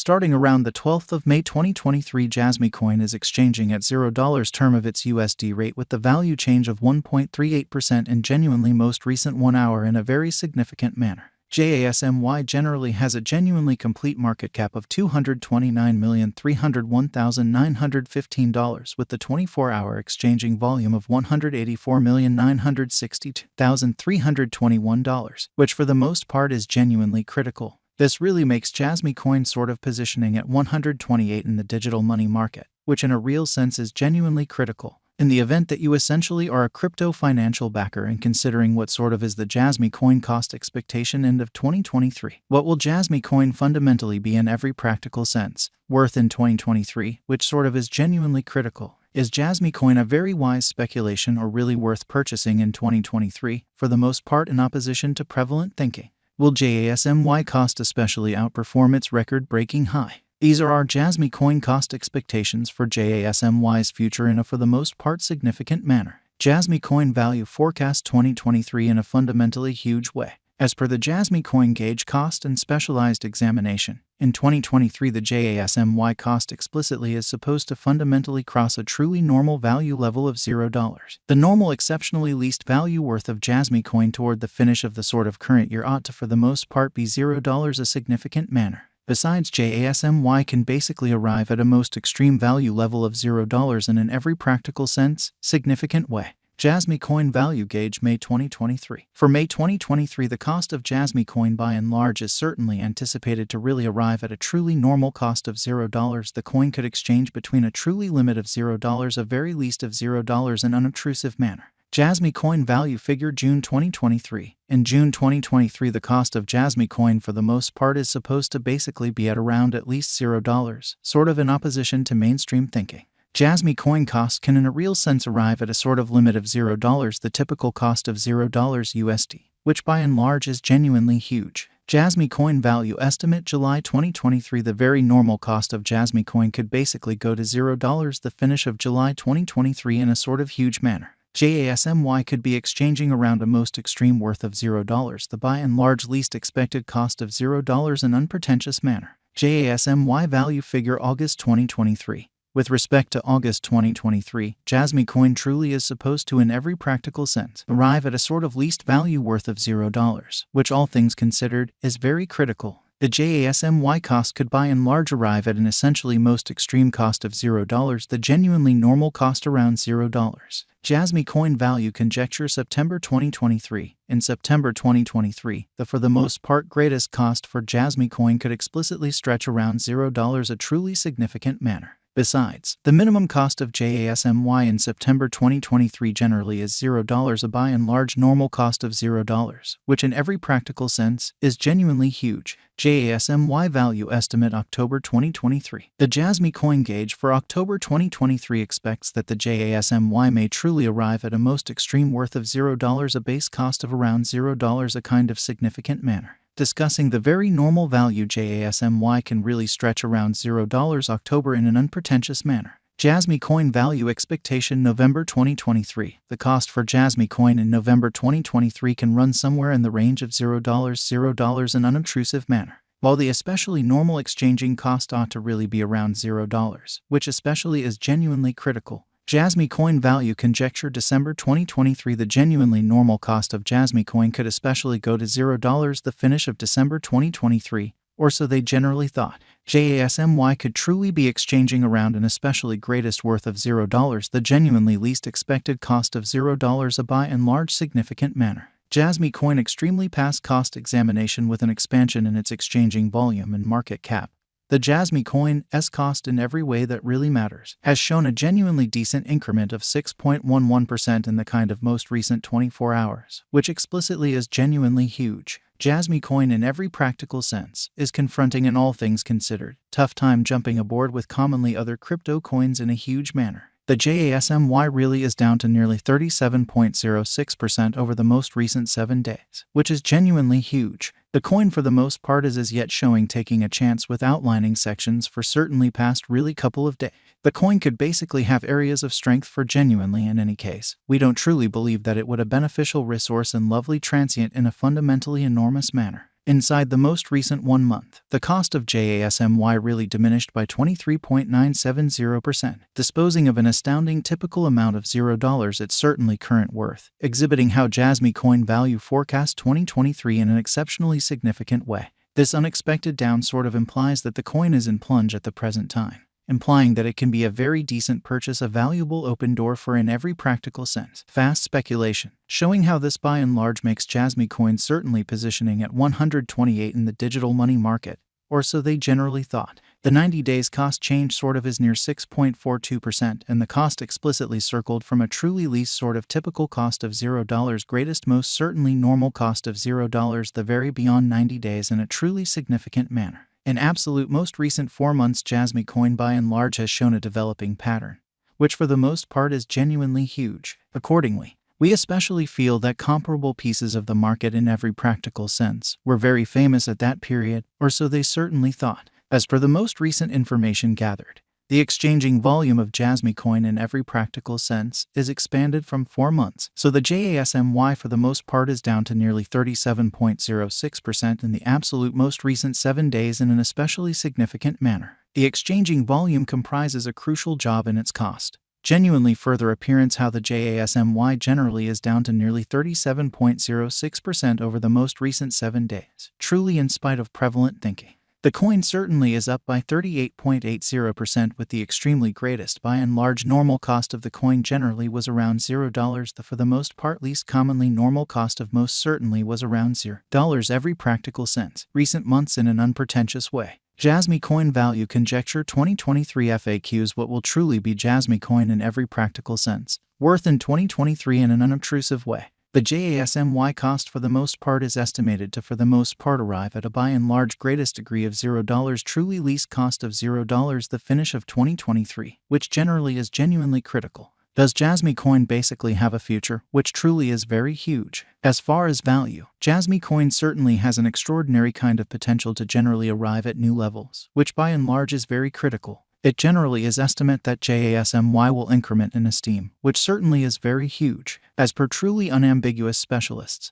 Starting around the 12th of May 2023, Jasmy coin is exchanging at $0 term of its USD rate with the value change of 1.38% in genuinely most recent 1 hour in a very significant manner. JASMY generally has a genuinely complete market cap of $229,301,915 with the 24-hour exchanging volume of $184,962,321, which for the most part is genuinely critical. This really makes Jasmy coin sort of positioning at 128 in the digital money market, which in a real sense is genuinely critical. In the event that you essentially are a crypto financial backer and considering what sort of is the Jasmy coin cost expectation end of 2023, what will Jasmy coin fundamentally be in every practical sense? Worth in 2023, which sort of is genuinely critical. Is Jasmy coin a very wise speculation or really worth purchasing in 2023, for the most part in opposition to prevalent thinking? Will JASMY cost especially outperform its record-breaking high? These are our Jasmy coin cost expectations for JASMY's future in a for the most part significant manner. Jasmy coin value forecast 2023 in a fundamentally huge way. As per the Jasmy coin gauge cost and specialized examination, in 2023 the JASMY cost explicitly is supposed to fundamentally cross a truly normal value level of $0. The normal exceptionally least value worth of Jasmy coin toward the finish of the sort of current year ought to for the most part be $0 a significant manner. Besides, JASMY can basically arrive at a most extreme value level of $0 and in every practical sense, significant way. Jasmy coin value gauge May 2023. For May 2023, the cost of Jasmy coin by and large is certainly anticipated to really arrive at a truly normal cost of $0. The coin could exchange between a truly limit of $0, a very least of $0 in unobtrusive manner. Jasmy coin value figure June 2023. In June 2023, the cost of Jasmy coin for the most part is supposed to basically be at around at least $0, sort of in opposition to mainstream thinking. Jasmy coin cost can in a real sense arrive at a sort of limit of $0, the typical cost of $0 USD, which by and large is genuinely huge. Jasmy coin value estimate July 2023. The very normal cost of Jasmy coin could basically go to $0 the finish of July 2023 in a sort of huge manner. JASMY could be exchanging around a most extreme worth of $0, the by and large least expected cost of $0 in unpretentious manner. JASMY value figure August 2023. With respect to August 2023, Jasmy coin truly is supposed to in every practical sense arrive at a sort of least value worth of $0, which all things considered is very critical. The JASMY cost could by and large arrive at an essentially most extreme cost of $0, the genuinely normal cost around $0. Jasmy coin value conjecture September 2023. In September 2023, the for the most part greatest cost for Jasmy coin could explicitly stretch around $0 a truly significant manner. Besides, the minimum cost of JASMY in September 2023 generally is $0, a by and large normal cost of $0, which in every practical sense is genuinely huge. JASMY value estimate October 2023. The Jasmy coin gauge for October 2023 expects that the JASMY may truly arrive at a most extreme worth of $0, a base cost of around $0 a kind of significant manner. Discussing the very normal value JASMY can really stretch around $0 October in an unpretentious manner. Jasmy coin value expectation November 2023. The cost for Jasmy coin in November 2023 can run somewhere in the range of $0 in unobtrusive manner, while the especially normal exchanging cost ought to really be around $0, which especially is genuinely critical. Jasmy coin value conjecture December 2023. The genuinely normal cost of Jasmy coin could especially go to $0 the finish of December 2023, or so they generally thought. JASMY could truly be exchanging around an especially greatest worth of $0, the genuinely least expected cost of $0 a by and large significant manner. Jasmy coin extremely past cost examination with an expansion in its exchanging volume and market cap. The Jasmy coin's cost in every way that really matters has shown a genuinely decent increment of 6.11% in the kind of most recent 24 hours, which explicitly is genuinely huge. Jasmy coin in every practical sense is confronting an all things considered tough time jumping aboard with commonly other crypto coins in a huge manner. The JASMY really is down to nearly 37.06% over the most recent 7 days, which is genuinely huge. The coin for the most part is as yet showing taking a chance with outlining sections for certainly past really couple of days. The coin could basically have areas of strength for genuinely in any case. We don't truly believe that it would a beneficial resource and lovely transient in a fundamentally enormous manner. Inside the most recent 1 month, the cost of JASMY really diminished by 23.970%, disposing of an astounding typical amount of $0 its certainly current worth, exhibiting how Jasmy coin value forecasts 2023 in an exceptionally significant way. This unexpected down sort of implies that the coin is in plunge at the present time, implying that it can be a very decent purchase, a valuable open door for in every practical sense. Fast speculation, showing how this by and large makes Jasmy coin certainly positioning at 128 in the digital money market, or so they generally thought. The 90 days cost change sort of is near 6.42%, and the cost explicitly circled from a truly least sort of typical cost of $0 greatest most certainly normal cost of $0 the very beyond 90 days in a truly significant manner. In absolute most recent 4 months, Jasmy coin by and large has shown a developing pattern, which for the most part is genuinely huge. Accordingly, we especially feel that comparable pieces of the market in every practical sense were very famous at that period, or so they certainly thought. As per the most recent information gathered, the exchanging volume of Jasmy coin in every practical sense is expanded from 4 months, so the JASMY for the most part is down to nearly 37.06% in the absolute most recent 7 days in an especially significant manner. The exchanging volume comprises a crucial job in its cost. Genuinely further appearance how the JASMY generally is down to nearly 37.06% over the most recent 7 days, truly in spite of prevalent thinking. The coin certainly is up by 38.80%, with the extremely greatest by and large normal cost of the coin generally was around $0. The for the most part least commonly normal cost of most certainly was around $0 every practical sense. Recent months in an unpretentious way. Jasmy coin value conjecture 2023 FAQs. What will truly be Jasmy coin in every practical sense? Worth in 2023 in an unobtrusive way. The JASMY cost for the most part is estimated to for the most part arrive at a by and large greatest degree of $0, truly least cost of $0 the finish of 2023, which generally is genuinely critical. Does Jasmy coin basically have a future, which truly is very huge? As far as value, Jasmy coin certainly has an extraordinary kind of potential to generally arrive at new levels, which by and large is very critical. It generally is estimate that JASMY will increment in esteem, which certainly is very huge, as per truly unambiguous specialists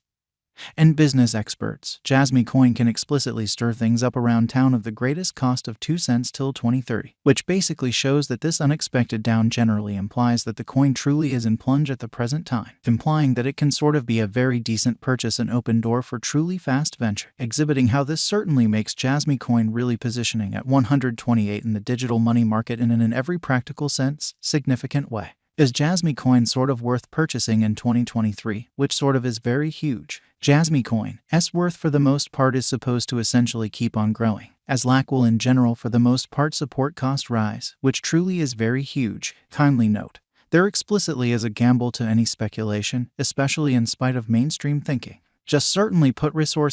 and business experts. Jasmy coin can explicitly stir things up around town of the greatest cost of 2 cents till 2030, which basically shows that this unexpected down generally implies that the coin truly is in plunge at the present time, implying that it can sort of be a very decent purchase and open door for truly fast venture, exhibiting how this certainly makes Jasmy coin really positioning at 128 in the digital money market in an every practical sense, significant way. Is Jasmy coin sort of worth purchasing in 2023, which sort of is very huge? Jasmy coin's worth for the most part is supposed to essentially keep on growing, as lack will in general for the most part support cost rise, which truly is very huge. Kindly note, there explicitly is a gamble to any speculation, especially in spite of mainstream thinking. Just certainly put resources